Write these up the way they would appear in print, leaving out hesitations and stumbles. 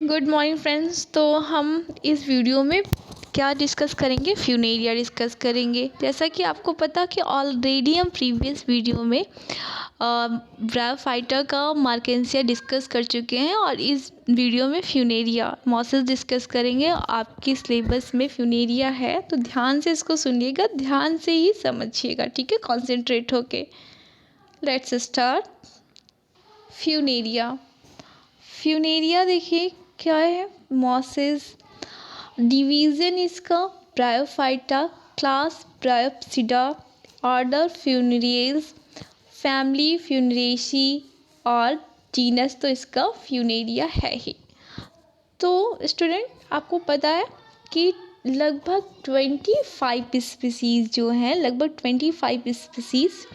Good morning friends. तो हम इस वीडियो में क्या डिस्कस करेंगे, फ्यूनेरिया डिस्कस करेंगे। जैसा कि आपको पता कि ऑलरेडी हम प्रीवियस वीडियो में ब्रायोफाइटा का मार्केंसिया डिस्कस कर चुके हैं और इस वीडियो में फ्यूनेरिया मॉसेस डिस्कस करेंगे। आपकी सिलेबस में फ्यूनेरिया है तो ध्यान से इसको सुनिएगा, ध्यान से ही समझिएगा, ठीक है, कॉन्सेंट्रेट होके। Let's start. फ्यूनेरिया फ्यूनेरिया देखिए क्या है। मॉसेस, डिवीज़न इसका bryophyta, class Bryopsida, order फ्यूनेरियल्स, family फ्यूनेरेसी और जीनस तो इसका फ्यूनेरिया है ही। तो स्टूडेंट आपको पता है कि लगभग 25 स्पीसीज़ जो हैं, लगभग 25 स्पीसीज़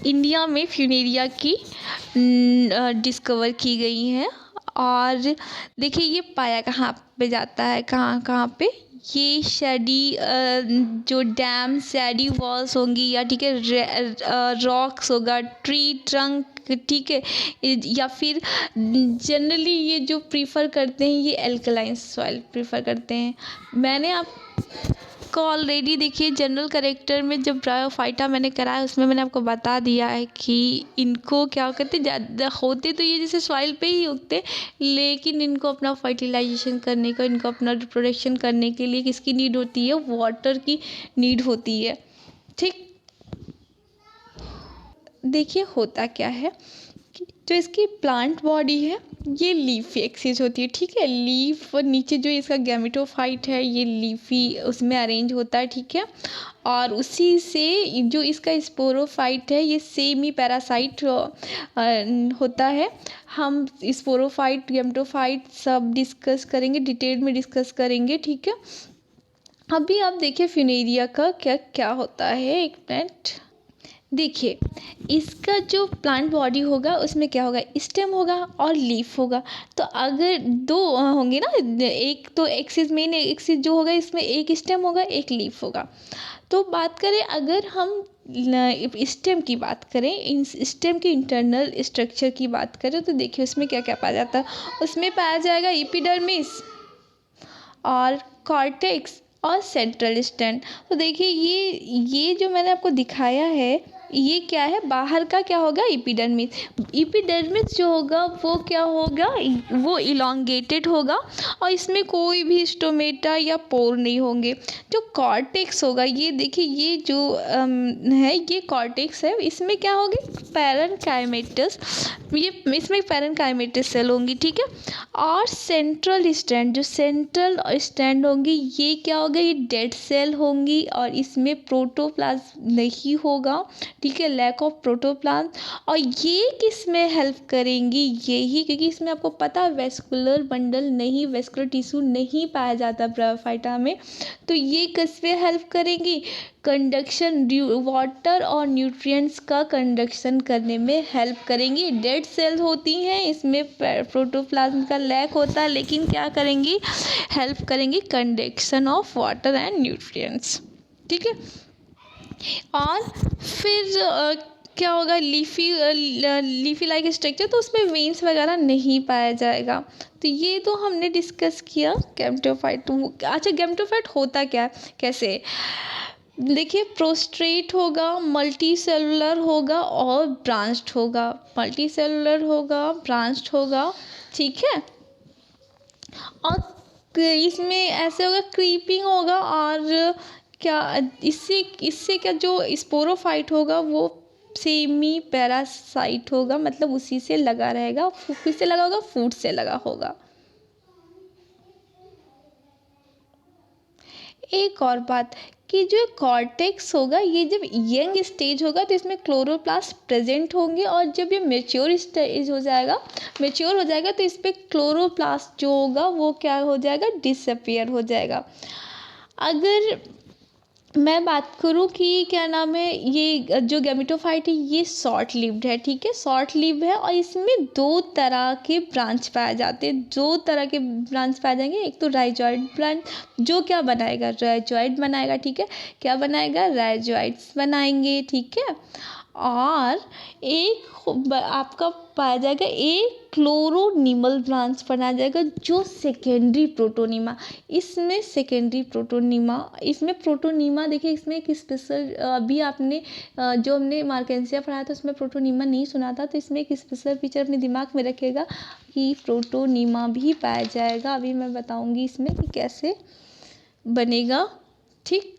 इंडिया में फ्यूनेरिया की डिस्कवर की गई हैं। और देखिए ये पाया कहाँ पे जाता है, कहाँ कहाँ पे, ये शैडी जो डैम शैडी वॉल्स होंगी या ठीक है रॉक्स होगा, ट्री ट्रंक, ठीक है, या फिर जनरली ये जो प्रीफर करते हैं ये एल्कलाइन सॉइल प्रीफर करते हैं। मैंने आपको ऑलरेडी देखिए जनरल करेक्टर में जब ब्रायोफाइटा मैंने कराया उसमें मैंने आपको बता दिया है कि इनको क्या कहते हैं, ज़्यादा होते तो ये जैसे सॉइल पे ही उगते, लेकिन इनको अपना फर्टिलाइजेशन करने का, इनको अपना रिप्रोडक्शन करने के लिए किसकी नीड होती है, वाटर की नीड होती है। ठीक, देखिए होता क्या है कि जो इसकी प्लांट बॉडी है ये लीफी एक्सिस होती है, ठीक है। लीफ और नीचे जो इसका गैमेटोफाइट है ये लीफी उसमें अरेंज होता है, ठीक है। और उसी से जो इसका स्पोरोफाइट है ये सेमी पैरासाइट होता है। हम स्पोरोफाइट गैमेटोफाइट सब डिस्कस करेंगे, डिटेल में डिस्कस करेंगे, ठीक है। अभी आप देखिए फ्यूनेरिया का क्या क्या होता है। एक मिनट देखिए, इसका जो प्लांट बॉडी होगा उसमें क्या होगा, स्टेम होगा और लीफ होगा। तो अगर दो होंगे ना, एक तो एक्सिस, मेन एक्सिस जो होगा इसमें एक स्टेम होगा एक लीफ होगा। तो बात करें अगर हम स्टेम की बात करें, इन स्टेम के इंटरनल स्ट्रक्चर की बात करें तो देखिए उसमें क्या क्या पाया जाता है। उसमें पाया जाएगा एपिडर्मिस और कॉर्टेक्स और सेंट्रल स्टैंड। तो देखिए ये जो मैंने आपको दिखाया है ये क्या है, बाहर का क्या होगा, एपिडर्मिस। एपिडर्मिस जो होगा वो क्या होगा, वो इलॉन्गेटेड होगा और इसमें कोई भी स्टोमेटा या पोर नहीं होंगे। जो कॉर्टेक्स होगा ये देखिए, ये जो है ये कॉर्टेक्स है, इसमें क्या होगी, पैरेन्काइमेटस, ये इसमें पैरेन्काइमेटस सेल होंगी, ठीक है। और सेंट्रल स्टैंड, जो सेंट्रल स्टैंड होंगी ये क्या होगा, ये डेड सेल होंगी और इसमें प्रोटोप्लाज्म नहीं होगा, ठीक है, लैक ऑफ प्रोटोप्लाज्म। और ये किस में हेल्प करेंगी, यही, क्योंकि इसमें आपको पता है वेस्कुलर बंडल नहीं, वेस्कुलर टिश्यू नहीं पाया जाता ब्रायोफाइटा में। तो ये किस में हेल्प करेंगी, कंडक्शन, वाटर और न्यूट्रिएंट्स का कंडक्शन करने में हेल्प करेंगी। डेड सेल होती हैं, इसमें प्रोटोप्लाज्म का लैक होता है, लेकिन क्या करेंगी, हेल्प करेंगी conduction of water and nutrients, ठीक है। और फिर क्या होगा, लीफी लाइक स्ट्रक्चर, तो उसमें वेन्स वगैरह नहीं पाया जाएगा। तो ये तो हमने डिस्कस किया गैमेटोफाइट। अच्छा, गैमेटोफाइट होता क्या है, कैसे, देखिए प्रोस्ट्रेट होगा, मल्टी सेलुलर होगा और ब्रांच्ड होगा, मल्टी सेलुलर होगा, ब्रांच्ड होगा, ठीक है। और इसमें ऐसे होगा, क्रीपिंग होगा और क्या इससे इससे क्या, जो स्पोरोफाइट होगा वो सेमी पैरासाइट होगा, मतलब उसी से लगा रहेगा, किससे लगा होगा, फूड से लगा होगा। एक और बात कि जो कॉर्टेक्स होगा ये जब यंग स्टेज होगा तो इसमें क्लोरोप्लास्ट प्रेजेंट होंगे, और जब ये मेच्योर स्टेज हो जाएगा, मेच्योर हो जाएगा तो इस पर क्लोरोप्लास्ट जो होगा वो क्या हो जाएगा, डिसअपियर हो जाएगा। अगर मैं बात करूँ कि क्या नाम है, ये जो गैमेटोफाइट है ये शॉर्ट लिव्ड है, ठीक है, शॉर्ट लिव है और इसमें दो तरह के ब्रांच पाए जाते हैं, दो तरह के ब्रांच पाए जाएंगे। एक तो राइजॉइड ब्रांच जो क्या बनाएगा, राइजॉइड बनाएगा, ठीक है, क्या बनाएगा, राइजॉइड्स बनाएंगे, ठीक है। और आपका पाया जाएगा एक क्लोरोनिमल ब्रांच बनाया जाएगा जो सेकेंडरी प्रोटोनीमा। इसमें सेकेंडरी प्रोटोनीमा, इसमें प्रोटोनीमा देखिए, इसमें एक स्पेशल अभी आपने जो हमने मार्केंसिया पढ़ा था उसमें प्रोटोनीमा नहीं सुना था, तो इसमें एक स्पेशल फीचर अपने दिमाग में रखिएगा कि प्रोटोनीमा भी पाया जाएगा। अभी मैं बताऊंगी इसमें कि कैसे बनेगा, ठीक।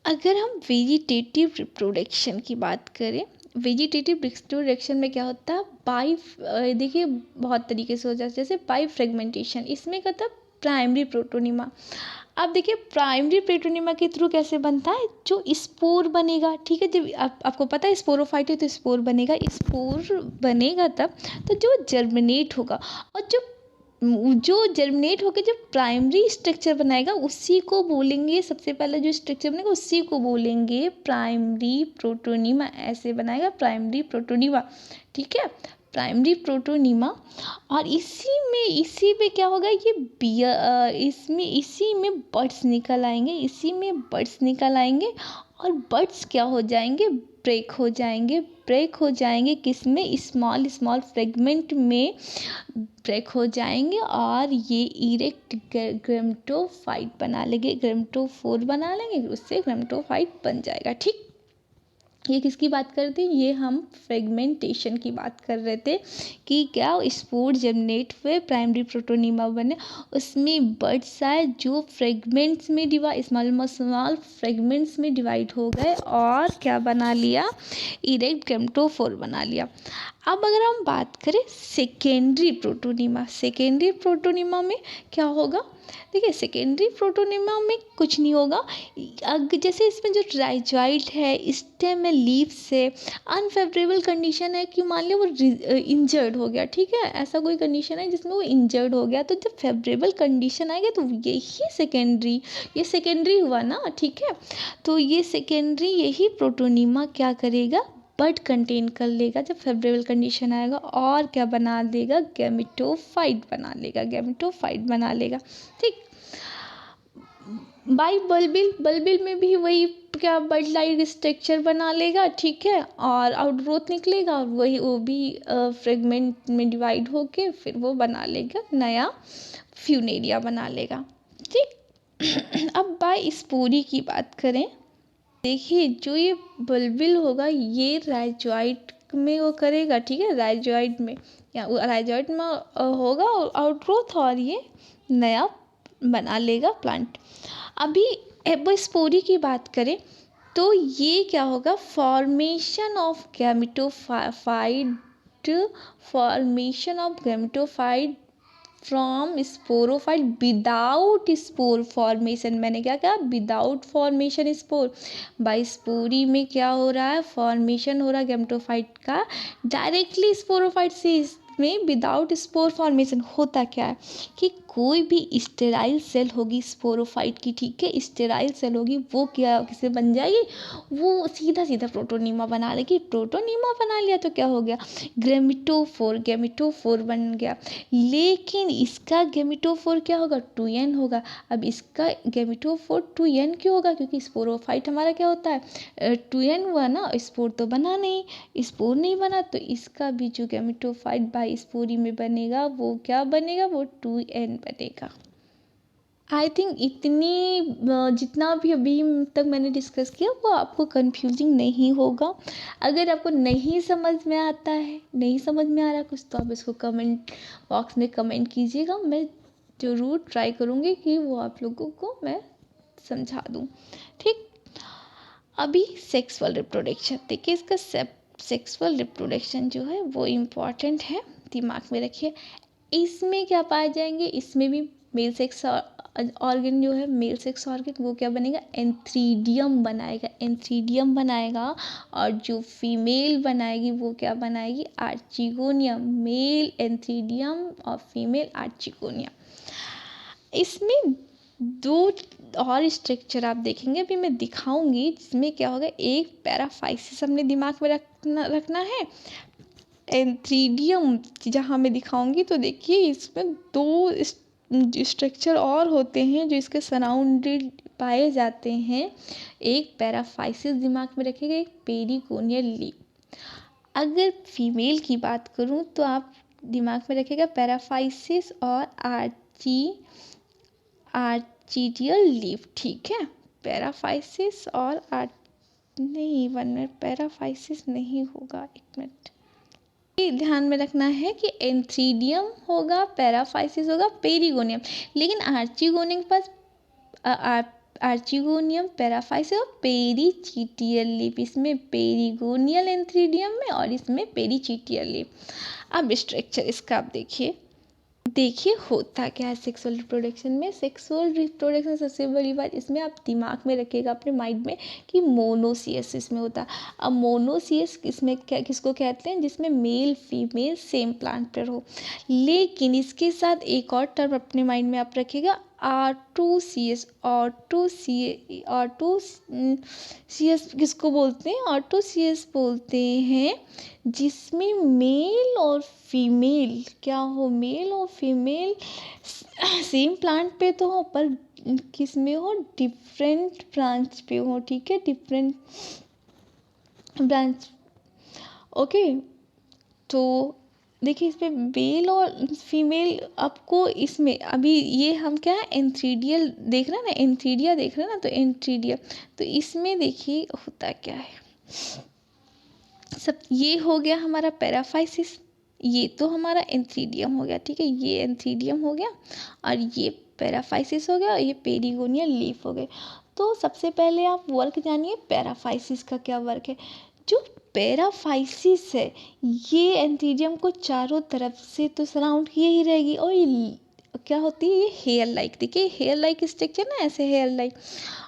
अगर हम वेजिटेटिव रिप्रोडक्शन की बात करें, वेजिटेटिव रिप्रोडक्शन में क्या होता है, देखिए बहुत तरीके से हो जाता है, जैसे बाई फ्रेगमेंटेशन, इसमें क्या होता है प्राइमरी प्रोटोनिमा। अब देखिए प्राइमरी प्रोटोनिमा के थ्रू कैसे बनता है, जो स्पोर बनेगा, ठीक है, जब आपको पता है स्पोरोफाइट है तो स्पोर बनेगा, स्पोर बनेगा तब तो जो जर्मिनेट होगा, और जो जर्मिनेट होकर जो प्राइमरी स्ट्रक्चर बनाएगा उसी को बोलेंगे, सबसे पहले जो स्ट्रक्चर बनेगा उसी को बोलेंगे प्राइमरी प्रोटोनीमा। ऐसे बनाएगा प्राइमरी प्रोटोनीमा, ठीक है, प्राइमरी प्रोटोनीमा। और इसी में क्या होगा, इसी में बड्स निकल आएंगे, इसी में बड्स निकल आएंगे, और बड्स क्या हो जाएंगे, ब्रेक हो जाएंगे किसमें, स्मॉल स्मॉल फ्रेगमेंट में ब्रेक हो जाएंगे, और ये इरेक्ट ग्रेमेटोफाइट बना लेंगे, ग्रेमेटोफोर बना लेंगे, उससे ग्रेमेटोफाइट बन जाएगा, ठीक। ये किसकी बात कर रहे थे, ये हम फ्रेगमेंटेशन की बात कर रहे थे कि क्या स्पोर जर्मिनेट हुए, प्राइमरी प्रोटोनीमा बने, उसमें बड्स आए जो फ्रेगमेंट्स में स्मॉल स्मॉल फ्रेगमेंट्स में डिवाइड हो गए, और क्या बना लिया, इरेक्ट ग्रेमेटोफोर बना लिया। अब अगर हम बात करें सेकेंडरी प्रोटोनीमा में क्या होगा, देखिए सेकेंडरी प्रोटोनीमा में कुछ नहीं होगा, जैसे इसमें जो राइजोइड है, स्टेम है, लीव्स है, अनफेवरेबल कंडीशन है कि मान लिया वो इंजर्ड हो गया, ठीक है, ऐसा कोई कंडीशन है जिसमें वो इंजर्ड हो गया, तो जब फेवरेबल कंडीशन आएगा तो ये सेकेंडरी हुआ ना, ठीक है, तो ये सेकेंडरी यही प्रोटोनीमा क्या करेगा, बड कंटेन कर लेगा जब फेवरेबल कंडीशन आएगा, और क्या बना देगा, गैमेटोफाइट बना लेगा, ठीक। बाई बल्बिल में भी वही क्या बड लाइक स्ट्रक्चर बना लेगा, ठीक है, और आउटग्रोथ निकलेगा, और वो भी फ्रेगमेंट में डिवाइड होके फिर वो बना लेगा नया फ्यूनेरिया बना लेगा, ठीक। अब बाई स्पोरी की बात करें, देखिए जो ये बल्बिल होगा ये राइजोइड में वो करेगा, ठीक है, राइजोइड में होगा आउटग्रोथ, और ये नया बना लेगा प्लांट। अभी एबोस्पोरी की बात करें तो ये क्या होगा, formation of gametophyte from sporophyte without spore formation. मैंने क्या कहा, विदाउट फॉर्मेशन स्पोर। बाई स्पोरी में क्या हो रहा है, फॉर्मेशन हो रहा है गैमेटोफाइट का डायरेक्टली स्पोरोफाइट से, इसमें विदाउट स्पोर फॉर्मेशन। होता क्या है कि कोई भी स्टेराइल सेल होगी स्पोरोफाइट की, ठीक है, स्टेराइल सेल होगी, वो क्या किसे बन जाएगी, वो सीधा सीधा प्रोटोनीमा बना लेगी। प्रोटोनीमा बना लिया तो क्या हो गया, गैमेटोफोर बन गया। लेकिन इसका गैमेटोफोर क्या होगा, 2n होगा। अब इसका गैमेटोफोर 2n क्यों होगा, क्योंकि स्पोरोफाइट हमारा क्या होता है 2n हुआ ना, स्पोर तो बना नहीं, स्पोर नहीं बना, तो इसका भी जो गैमेटोफाइट बाई स्पोरी में बनेगा वो क्या बनेगा, वो 2n बनेगा। आई थिंक जितना भी अभी तक मैंने डिस्कस किया वो आपको कंफ्यूजिंग नहीं होगा। अगर आपको नहीं समझ में आता है, नहीं समझ में आ रहा कुछ, तो आप इसको कमेंट बॉक्स में कमेंट कीजिएगा, मैं ज़रूर ट्राई करूँगी कि वो आप लोगों को मैं समझा दूँ, ठीक। अभी सेक्सुअल रिप्रोडक्शन देखिए, इसका सेक्सुअल रिप्रोडक्शन जो है वो इम्पॉर्टेंट है, दिमाग में रखिए। इसमें क्या पाए जाएंगे, इसमें भी मेल सेक्स ऑर्गन जो है, मेल सेक्स ऑर्गन वो क्या बनेगा, एंथ्रीडियम बनाएगा, और जो फीमेल बनाएगी वो क्या बनाएगी, आर्चिगोनियम, मेल एंथ्रीडियम और फीमेल आर्चिगोनियम। इसमें दो और स्ट्रक्चर आप देखेंगे, अभी मैं दिखाऊंगी, जिसमें क्या होगा, एक पैराफाइसिस हमने दिमाग में रखना है, एंथ्रीडियम जहाँ मैं दिखाऊंगी, तो देखिए इसमें दो स्ट्रक्चर और होते हैं जो इसके सराउंडेड पाए जाते हैं। एक पैराफाइसिस दिमाग में रखिएगा, एक पेरिगोनियल लीफ। अगर फीमेल की बात करूं तो आप दिमाग में रखिएगा पैराफाइसिस और आर्चिडियल लीफ, ठीक है। पैराफाइसिस और नहीं, 1 मिनट, पैराफाइसिस नहीं होगा, 1 मिनट। ये ध्यान में रखना है कि एंथ्रीडियम होगा, पैराफाइसिस होगा, पेरिगोनियम। लेकिन आर्चिगोनियम के पास आर्चिगोनियम, पैराफाइसिस और पेरीचिटियल लीफ। इसमें पेरिगोनियल एंथ्रीडियम में और इसमें पेरीचिटियल लीफ। अब स्ट्रक्चर इसका आप देखिए होता क्या है सेक्सुअल रिप्रोडक्शन में। सेक्सुअल रिप्रोडक्शन सबसे बड़ी बात इसमें आप दिमाग में रखिएगा अपने माइंड में कि मोनोसियस इसमें होता है। अब मोनोसियस इसमें क्या किसको कहते हैं, जिसमें मेल फीमेल सेम प्लांट पर हो। लेकिन इसके साथ एक और टर्म अपने माइंड में आप रखिएगा, ऑटोसियस। ऑटोसियस किसको बोलते हैं, ऑटोसियस बोलते हैं जिसमें मेल और फीमेल क्या हो, मेल और फीमेल सेम प्लांट पे तो हो पर किस में हो, डिफरेंट ब्रांच पे हो, ठीक है, डिफरेंट ब्रांच। ओके, तो देखिए इसमें मेल और फीमेल आपको इसमें अभी ये हम क्या है एंथ्रीडियल देख रहे हैं ना, एंथ्रीडिया देख रहे हैं ना, तो एंथ्रीडिया, तो इसमें देखिए होता क्या है। सब ये हो गया हमारा पैराफाइसिस, ये तो हमारा एंथ्रीडियम हो गया, ठीक है, ये एंथ्रीडियम हो गया और ये पैराफाइसिस हो गया और ये पेरिगोनियल लीफ हो गए। तो सबसे पहले आप वर्क जानिए पैराफाइसिस का क्या वर्क है। जो पैराफाइसिस है ये एंथ्रीडियम को चारों तरफ से तो सराउंड किए ही रहेगी और ये क्या होती है, ये हेयर लाइक, देखिए हेयर लाइक स्ट्रक्चर ना, ऐसे हेयर लाइक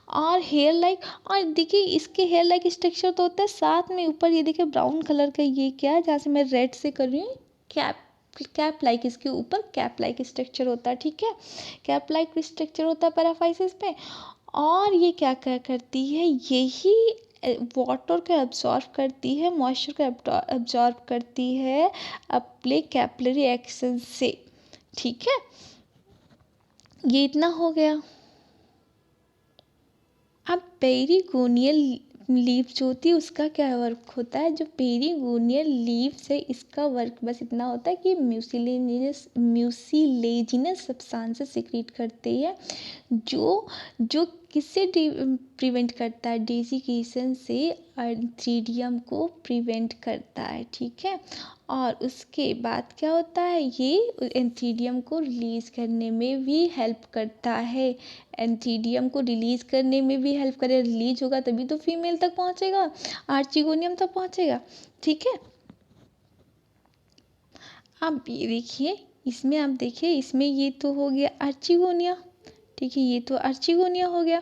और हेयर लाइक, और देखिए इसके हेयर लाइक स्ट्रक्चर तो होता है, साथ में ऊपर ये देखिए ब्राउन कलर का ये क्या है, जहाँ से मैं रेड से कर रही हूँ, कैप लाइक, इसके ऊपर कैप लाइक स्ट्रक्चर होता है, ठीक है, कैप लाइक स्ट्रक्चर होता है पैराफाइसिस पे। और ये क्या क्या करती है, यही वाटर को एब्जॉर्ब करती है, मॉइस्चर को एब्जॉर्ब करती है अपने कैपिलरी एक्शन से, ठीक है। ये इतना हो गया। अब पेरिगोनियल लीफ जो होती है उसका क्या वर्क होता है, जो पेरिगोनियल लीफ से इसका वर्क बस इतना होता है कि म्यूसिलेजिनस सब्सटेंसेस सिक्रीट करती है, जो जो किससे प्रिवेंट करता है, डेसिकेशन से एंथ्रीडियम को प्रिवेंट करता है, ठीक है। और उसके बाद क्या होता है, ये एंथ्रीडियम को रिलीज़ करने में भी हेल्प करता है, एंथ्रीडियम को रिलीज़ करने में भी हेल्प करे, रिलीज होगा तभी तो फीमेल तक पहुंचेगा, आर्चिगोनियम तक पहुंचेगा, ठीक है। अब ये देखिए इसमें, आप देखिए इसमें ये तो हो गया आर्चिगोनिया, ठीक है, ये तो आर्चिगोनिया हो गया,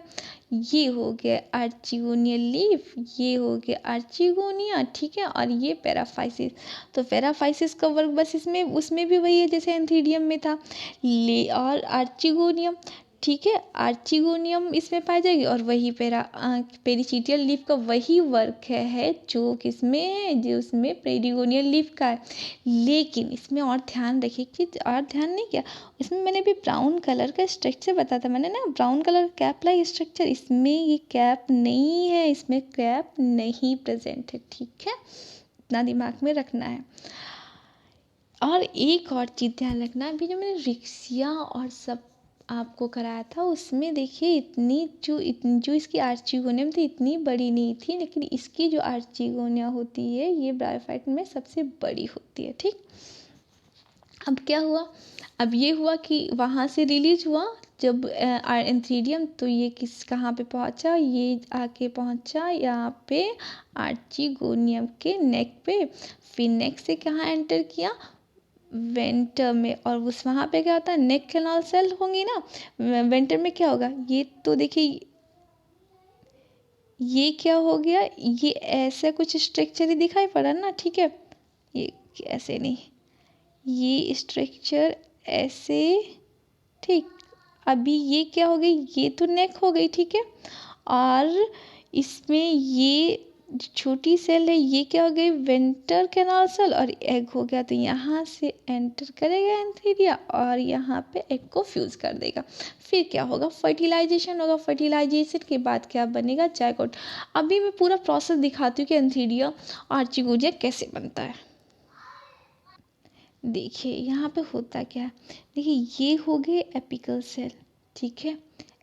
ये हो गया आर्चिगोनियल लीफ, ये हो गया आर्चिगोनिया, ठीक है। और ये पैराफाइसिस, तो पैराफाइसिस का वर्क बस इसमें उसमें भी वही है जैसे एंथ्रीडियम में था, ले और आर्चिगोनियम, ठीक है, आर्चिगोनियम इसमें पाई जाएगी और वही पेरिचिटियल लीफ का वही वर्क है जो किसमें है, जो उसमें पेरिगोनियल लीफ का है। लेकिन इसमें और ध्यान रखिए कि, और ध्यान नहीं किया, इसमें मैंने भी ब्राउन कलर का स्ट्रक्चर बताया था मैंने ना, brown colour cap like structure, इसमें ये कैप नहीं है, इसमें कैप नहीं प्रेजेंट है, ठीक है, इतना दिमाग में रखना है। और एक और चीज़ ध्यान रखना, अभी जो मैंने रिक्सिया और सब आपको कराया था उसमें देखिए इतनी जो इसकी आर्चिगोनियम थी इतनी बड़ी नहीं थी, लेकिन इसकी जो आर्चिगोनिया होती है ये ब्रायोफाइट में सबसे बड़ी होती है, ठीक। अब क्या हुआ, अब ये हुआ कि वहाँ से रिलीज हुआ जब एंथ्रीडियम, तो ये कहाँ पे पहुँचा, ये आके पहुँचा यहाँ पे आर्चिगोनियम के नेक पे, फिर नेक से कहाँ एंटर किया, वेंटर में, और उस वहाँ पे क्या होता है, नेक कैनाल सेल होंगी ना, वेंटर में क्या होगा, ये तो देखिए ये क्या हो गया, ये ऐसा कुछ स्ट्रक्चर ही दिखाई पड़ा ना, ठीक है, ये ऐसे नहीं, ये स्ट्रक्चर ऐसे, ठीक। अभी ये क्या हो गई, ये तो नेक हो गई, ठीक है, और इसमें ये जो छोटी सेल है ये क्या हो गई, वेंटर कैनाल सेल, और एग हो गया, तो यहाँ से एंटर करेगा एंथीरिया और यहाँ पे एग को फ्यूज कर देगा। फिर क्या होगा, फर्टिलाइजेशन होगा। फर्टिलाइजेशन के बाद क्या बनेगा, जायगोट। अभी मैं पूरा प्रोसेस दिखाती हूँ कि एंथीरिया आर्चिगोनिया कैसे बनता है। देखिए यहाँ पे होता क्या है, देखिए ये हो गए एपिकल सेल, ठीक है,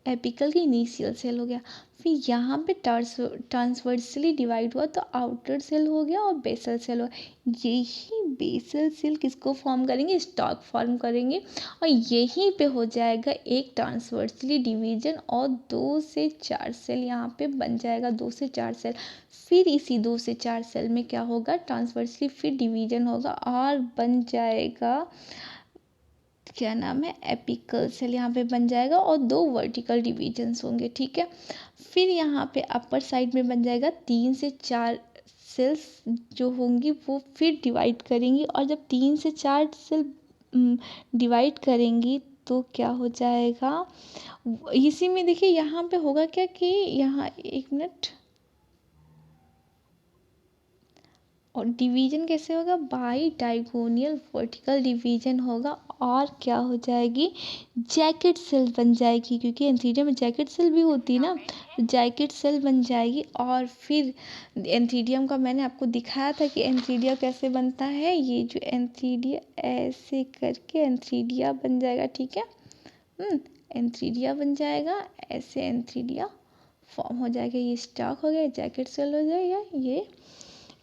एपिकल की इनिशियल सेल हो गया। फिर यहाँ पे ट्रांसवर्सली डिवाइड हुआ तो आउटर सेल हो गया और बेसल सेल हो गया। यही बेसल सेल किसको फॉर्म करेंगे, स्टॉक फॉर्म करेंगे, और यहीं पे हो जाएगा एक ट्रांसवर्सली डिवीजन और 2 से 4 सेल यहाँ पे बन जाएगा, 2 से 4 सेल। फिर इसी 2 से 4 सेल में क्या होगा, ट्रांसवर्सली फिर डिवीजन होगा और बन जाएगा, क्या नाम है, एपिकल सेल यहाँ पे बन जाएगा और 2 वर्टिकल डिवीजन्स होंगे, ठीक है। फिर यहाँ पे अपर साइड में बन जाएगा 3 से 4 सेल्स जो होंगी वो फिर डिवाइड करेंगी, और जब 3 से 4 सेल डिवाइड करेंगी तो क्या हो जाएगा, इसी में देखिए यहाँ पे होगा क्या कि यहाँ, एक मिनट, और डिवीजन कैसे होगा, बाई डायगोनियल वर्टिकल डिवीजन होगा, और क्या हो जाएगी, जैकेट सेल बन जाएगी, क्योंकि एंथीरिया में जैकेट सेल भी होती है ना, तो जैकेट सेल बन जाएगी। और फिर एंथीरियम का मैंने आपको दिखाया था कि एंथीरिया कैसे बनता है, ये जो एंथीरिया ऐसे करके एंथीरिया बन जाएगा, ठीक है, एंथीरिया बन जाएगा, ऐसे एंथीरिया फॉर्म हो जाएगा, ये स्टॉक हो गया, जैकेट सेल हो जाएगा, ये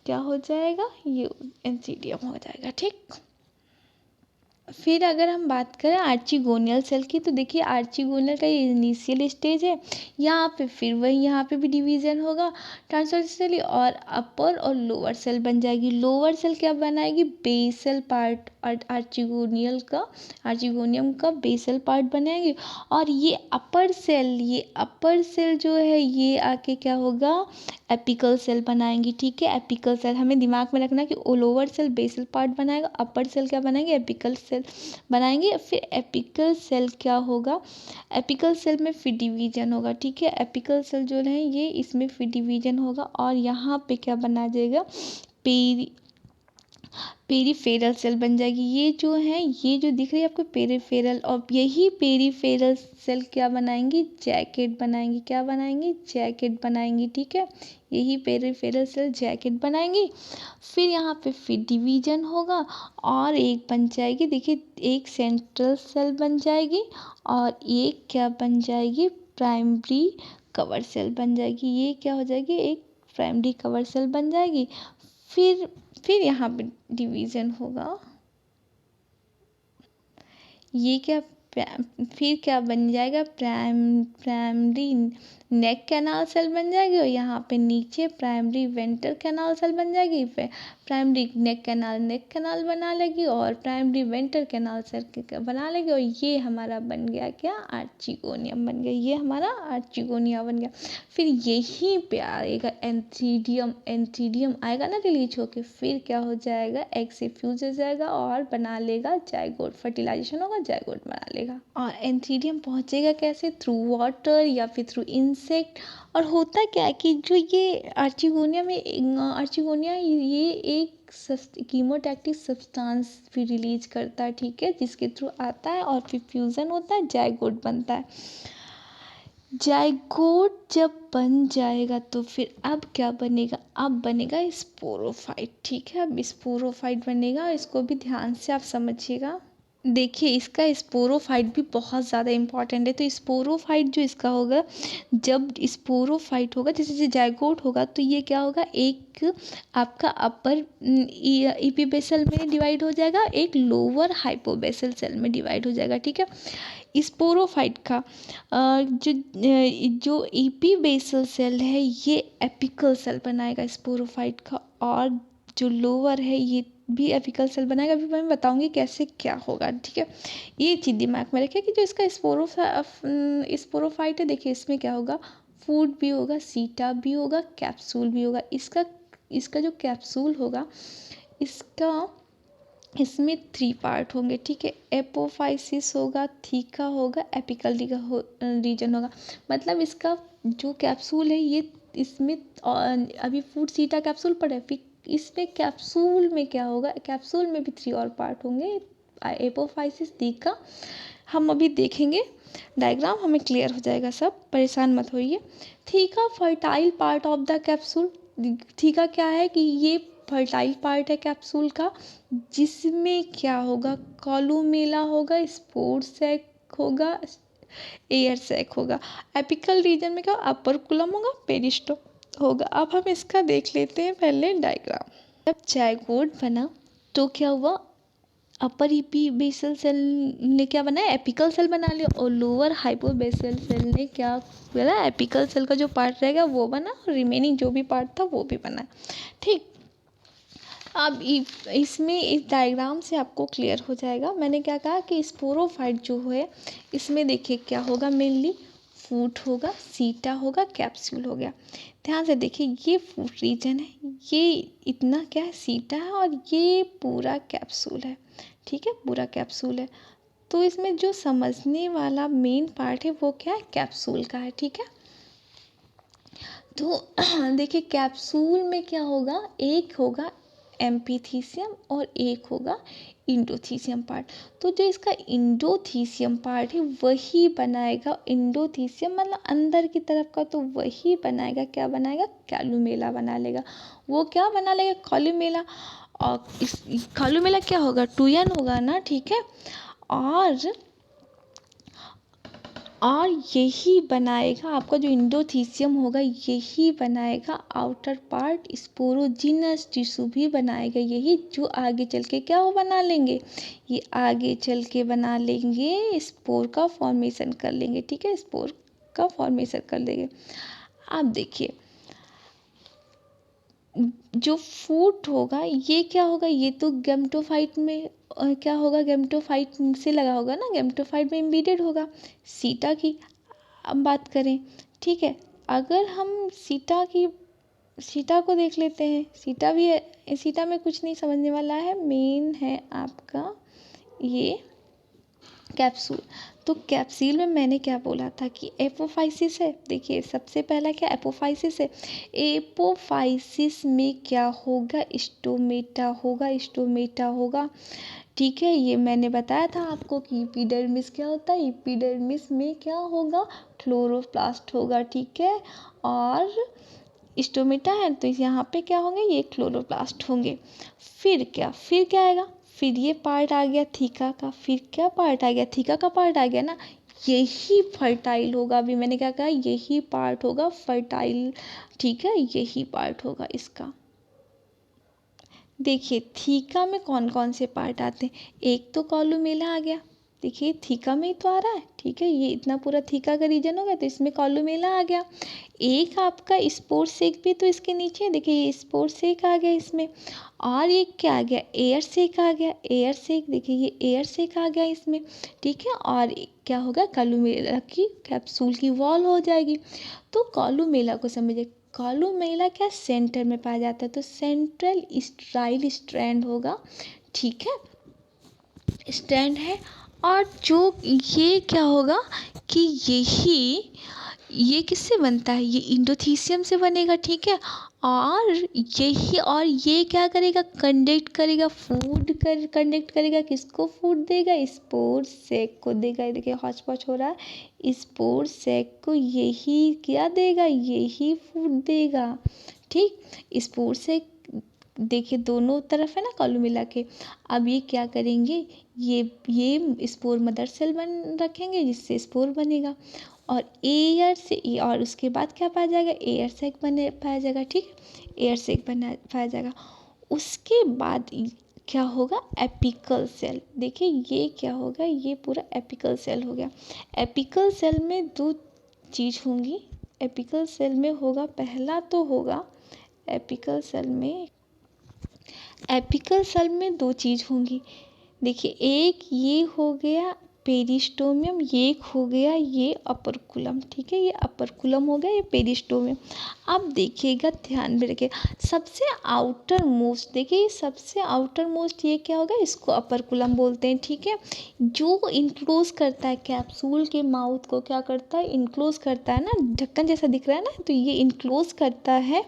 क्या हो जाएगा, ये एंथीरियम हो जाएगा, ठीक। फिर अगर हम बात करें आर्चिगोनियल सेल की, तो देखिए आर्चिगोनियल का ये इनिशियल स्टेज है, यहाँ पे फिर वही यहाँ पे भी डिवीजन होगा ट्रांसवर्सली, और अपर और लोअर सेल बन जाएगी। लोअर सेल क्या बनाएगी, बेसल पार्ट, आर्चिगोनियल का, आर्चिगोनियम का बेसल पार्ट बनाएगी। और ये अपर सेल जो है ये आके क्या होगा, एपिकल सेल बनाएंगी, ठीक है। एपिकल सेल हमें दिमाग में रखना कि लोअर सेल बेसल पार्ट बनाएगा, अपर सेल क्या बनाएंगे, एपिकल सेल बनाएंगे। फिर एपिकल सेल क्या होगा, एपिकल सेल में फिर डिवीजन होगा, ठीक है। एपिकल सेल जो है ये इसमें फिर डिवीजन होगा, और यहाँ पे क्या बना जाएगा, पेरीफेरल सेल बन जाएगी। ये जो है, ये जो दिख रही है आपको पेरीफेरल, और यही पेरीफेरल सेल क्या बनाएंगी, जैकेट बनाएंगी, क्या बनाएंगी, जैकेट बनाएंगी, ठीक है। यही पेरीफेरल सेल जैकेट बनाएंगी। फिर यहाँ पे फिर डिवीजन होगा और एक बन जाएगी, देखिए एक सेंट्रल सेल बन जाएगी और एक क्या बन जाएगी, प्राइमरी कवर सेल बन जाएगी। ये क्या हो जाएगी, एक प्राइमरी कवर सेल बन जाएगी। फिर यहाँ पे डिवीजन होगा, ये क्या, फिर क्या बन जाएगा, प्राइमरी नेक कैनाल सेल बन जाएगी, और यहाँ पे नीचे प्राइमरी वेंटर कैनाल सेल बन जाएगी। फिर प्राइमरी नेक कैनाल बना लेगी, और प्राइमरी वेंटर कैनाल सेल बना लेगी, और ये हमारा बन गया क्या, आर्चिगोनियम बन गया, ये हमारा आर्चिगोनिया बन गया। फिर यहीं पे आएगा एंथीडियम आएगा ना रिलीज होके, फिर क्या हो जाएगा, एग से फ्यूज हो जाएगा और बना लेगा जाइगोट, फर्टिलाइजेशन होगा, जाइगोट बना लेगा। और एंथीडियम पहुंचेगा कैसे, थ्रू वाटर या फिर थ्रू इंसेक्ट। और होता क्या है कि जो ये आर्चिगोनिया ये एक कीमोटैक्टिक सब्सटेंस भी रिलीज करता है, ठीक है, जिसके थ्रू आता है और फिर फ्यूज़न होता है, जाइगोट बनता है। जाइगोट जब बन जाएगा तो फिर अब क्या बनेगा, अब बनेगा स्पोरोफाइट, ठीक है। अब स्पोरोफाइट बनेगा, इसको भी ध्यान से आप समझिएगा। देखिए इसका स्पोरोफाइट भी बहुत ज़्यादा इम्पॉर्टेंट है। तो स्पोरोफाइट जो इसका होगा, जब स्पोरोफाइट होगा, जैसे जाइगोट होगा, तो ये क्या होगा, एक आपका अपर इपीबेसल में डिवाइड हो जाएगा, एक लोअर हाइपोबेसल सेल में डिवाइड हो जाएगा, ठीक है। स्पोरोफाइट का जो इपीबेसल सेल है ये एपिकल सेल बनाएगा स्पोरोफाइट का, और जो लोअर है ये भी एपिकल सेल बनाएगा। अभी मैं बताऊंगी कैसे क्या होगा, ठीक है। ये चीज़ दिमाग में रखिए कि जो इसका स्पोरोफाइट है, देखिए इसमें क्या होगा, फूड भी होगा, सीटा भी होगा, कैप्सूल भी होगा। इसका जो कैप्सूल होगा, इसमें 3 पार्ट होंगे, ठीक है। एपोफाइसिस होगा, थीका होगा, एपिकल रीजन होगा। मतलब इसका जो कैप्सूल है ये इसमें अभी फूड सीटा कैप्सूल पढ़े, फिर इसमें कैप्सूल में क्या होगा, कैप्सूल में भी 3 और पार्ट होंगे, एपोफाइसिस थीका। हम अभी देखेंगे डायग्राम, हमें क्लियर हो जाएगा सब, परेशान मत होइए। Theca fertile part of the capsule. Theca क्या है कि ये फर्टाइल पार्ट है कैप्सूल का, जिसमें क्या होगा, कॉलूमेला होगा, स्पोर सैक होगा, एयर सैक होगा। एपिकल रीजन में क्या, अपर कुलम होगा, पेरिस्टम होगा। अब हम इसका देख लेते हैं पहले डायग्राम। जब जाइगोट बना तो क्या हुआ, अपर बेसल सेल ने क्या बनाया, एपिकल सेल बना लिया, और लोअर हाइपोबेसल सेल ने क्या बना, एपिकल सेल का जो पार्ट रहेगा वो बना, और रिमेनिंग जो भी पार्ट था वो भी बना। ठीक, अब इसमें इस डायग्राम से आपको क्लियर हो जाएगा। मैंने क्या कहा कि स्पोरोफाइट जो है इसमें देखिए क्या होगा, मेनली फूट होगा, सीटा होगा, कैप्सूल हो गया। ध्यान से देखिए, ये फूट रीजन है, ये इतना क्या है, सीटा है, और ये पूरा कैप्सूल है। ठीक है, पूरा कैप्सूल है। तो इसमें जो समझने वाला मेन पार्ट है वो क्या है, कैप्सूल का है। ठीक है, तो देखिए कैप्सूल में क्या होगा, एक होगा एम्पीथीसियम और एक होगा इंडोथीसियम पार्ट। तो जो इसका इंडोथीसियम पार्ट है वही बनाएगा, इंडोथीसियम मतलब अंदर की तरफ का, तो वही बनाएगा, क्या बनाएगा, कैलुमेला बना लेगा। वो क्या बना लेगा, कॉलुमेला। और इस कॉलुमेला क्या होगा, 2n होगा ना। ठीक है, और यही बनाएगा आपका जो इंडोथीसियम होगा, यही बनाएगा आउटर पार्ट, स्पोरोजिनस टिश्यू भी बनाएगा, यही जो आगे चल के क्या हो बना लेंगे, ये आगे चल के बना लेंगे, स्पोर का फॉर्मेशन कर लेंगे। ठीक है, स्पोर का फॉर्मेशन कर लेंगे। आप देखिए जो फूट होगा ये क्या होगा, ये तो गैमेटोफाइट में क्या होगा, गैमेटोफाइट से लगा होगा ना, गैमेटोफाइट में इम्बीडेड होगा। सीटा की अब बात करें, ठीक है, अगर हम सीटा को देख लेते हैं, सीटा भी है, सीटा में कुछ नहीं समझने वाला है, मेन है आपका ये कैप्सूल। तो कैप्सूल में मैंने क्या बोला था कि एपोफाइसिस है। देखिए सबसे पहला क्या, एपोफाइसिस है। एपोफाइसिस में क्या होगा, स्टोमेटा होगा, स्टोमेटा होगा। ठीक है, ये मैंने बताया था आपको कि एपिडर्मिस क्या होता है, एपिडर्मिस में क्या होगा, क्लोरोप्लास्ट होगा। ठीक है, और स्टोमेटा है तो यहाँ पे क्या होंगे, ये क्लोरोप्लास्ट होंगे। फिर क्या आएगा, फिर ये पार्ट आ गया थीका का, फिर क्या पार्ट आ गया, थीका का पार्ट आ गया ना, यही फर्टाइल होगा। अभी मैंने क्या कहा, यही पार्ट होगा फर्टाइल। ठीक है, यही पार्ट होगा इसका। देखिए थीका में कौन कौन से पार्ट आते हैं, एक तो कॉलुमेला आ गया, देखिए थीका में ही तो आ रहा है। ठीक है, ये इतना पूरा थीका का रीजन हो गया, तो इसमें कॉलुमेला आ गया। एक आपका स्पोर सेक भी तो इसके नीचे, देखिए ये स्पोर सेक आ गया इसमें, और एक क्या आ गया, एयर सेक आ गया, एयर सेक, देखिए ये एयर सेक आ गया इसमें। ठीक है, और क्या होगा, कॉलुमेला की कैप्सूल की वॉल हो जाएगी। तो कॉलुमेला को समझिए, कॉलुमेला क्या सेंटर में पाया जाता है, तो सेंट्रल स्ट्राइल स्ट्रैंड होगा। ठीक है, स्ट्रैंड है, और जो ये क्या होगा कि ये किससे बनता है, ये इंडोथीसियम से बनेगा। ठीक है, और ये क्या करेगा, कंडक्ट करेगा, कंडक्ट करेगा, किसको फूड देगा, स्पोर सैक को देगा। देखिए हौच पौच हो रहा है, स्पोर सैक को यही क्या देगा, यही फूड देगा। ठीक, स्पोर सैक देखिए दोनों तरफ है ना कॉलुमेला के। अब ये क्या करेंगे, ये स्पोर मदर सेल बन रखेंगे, जिससे स्पोर बनेगा, और एयर से, और उसके बाद क्या पाया जाएगा, एयर सैक बने पाया जाएगा। ठीक, एयर सैक बना पाया जाएगा। उसके बाद क्या होगा, एपिकल सेल। देखिए ये क्या होगा, ये पूरा एपिकल सेल हो गया। एपिकल सेल में दो चीज़ होंगी, एपिकल सेल में होगा, पहला तो होगा एपिकल सेल में दो चीज़ होंगी। देखिए एक ये हो गया पेरिस्टोमियम, ये एक हो गया ये अपर्कुलम, ठीक है, ये अपर्कुलम हो गया, ये पेरिस्टोमियम। अब देखिएगा, ध्यान में रखिएगा, सबसे आउटर मोस्ट, देखिए ये सबसे आउटर मोस्ट ये क्या होगा, इसको अपर्कुलम बोलते हैं, ठीक है। जो इनक्लोज करता है कैप्सूल के माउथ को, क्या करता है, इनक्लोज करता है ना, ढक्कन जैसा दिख रहा है ना, तो ये इनक्लोज करता है।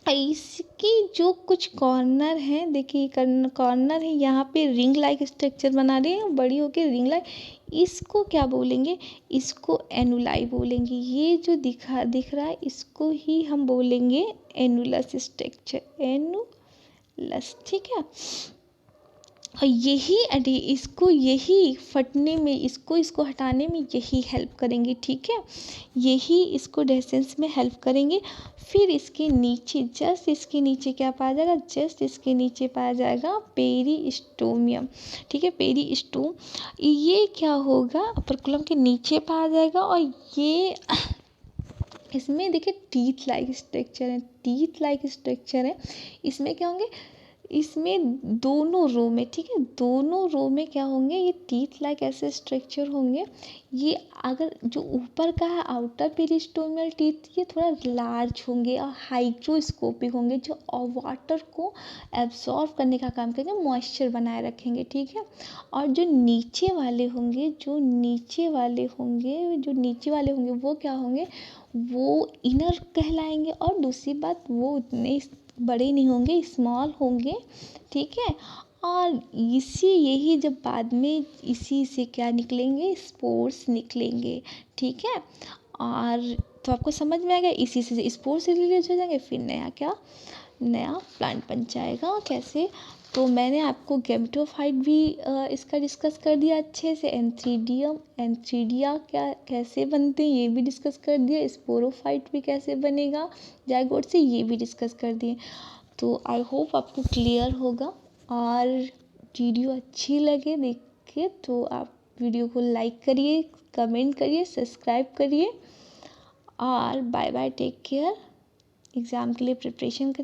इसकी जो कुछ कॉर्नर हैं, देखिए कॉर्नर है, यहाँ पे रिंग लाइक स्ट्रक्चर बना रहे हैं, बड़ी होके रिंग लाइक, इसको क्या बोलेंगे, इसको एनुलाई बोलेंगे। ये जो दिख रहा है, इसको ही हम बोलेंगे एनुलस स्ट्रक्चर, एनुलस, ठीक है। और इसको यही फटने में, इसको हटाने में यही हेल्प करेंगे, ठीक है, यही इसको डेसेंस में हेल्प करेंगे। फिर इसके नीचे, जस्ट इसके नीचे क्या पाया जाएगा, जस्ट इसके नीचे पाया जाएगा पेरिस्टोमियम, ठीक है, पेरिस्टोम। ये क्या होगा, अपर्कुलम के नीचे पाया जाएगा। और ये इसमें देखिए टीथ लाइक स्ट्रक्चर है, टीथ लाइक स्ट्रक्चर है। इसमें क्या होंगे, इसमें दोनों रो में, ठीक है, दोनों रो में क्या होंगे, ये टीथ लाइक ऐसे स्ट्रक्चर होंगे। ये अगर जो ऊपर का है आउटर पेरिस्टोमियल टीथ, ये थोड़ा लार्ज होंगे और हाइग्रोस्कोपिक होंगे, जो वाटर को एब्जॉर्ब करने का काम करेंगे, मॉइस्चर बनाए रखेंगे, ठीक है। और जो नीचे वाले होंगे, वो क्या होंगे, वो इनर कहलाएंगे। और दूसरी बात, वो उतने बड़े नहीं होंगे, स्मॉल होंगे, ठीक है। और यही जब बाद में इसी से क्या निकलेंगे, स्पोर्स निकलेंगे, ठीक है। और तो आपको समझ में आ गया, इसी से स्पोर्स रिलीज हो जाएंगे, फिर नया प्लांट बन जाएगा। कैसे, तो मैंने आपको गैमेटोफाइट भी इसका डिस्कस कर दिया अच्छे से, एंथ्रीडिया क्या कैसे बनते हैं ये भी डिस्कस कर दिया, स्पोरोफाइट भी कैसे बनेगा जाइगोट से, ये भी डिस्कस कर दिए। तो आई होप आपको क्लियर होगा। और वीडियो अच्छी लगे देख के तो आप वीडियो को लाइक करिए, कमेंट करिए, सब्सक्राइब करिए। और bye bye, take care. Exam के लिए प्रिपरेशन करिए।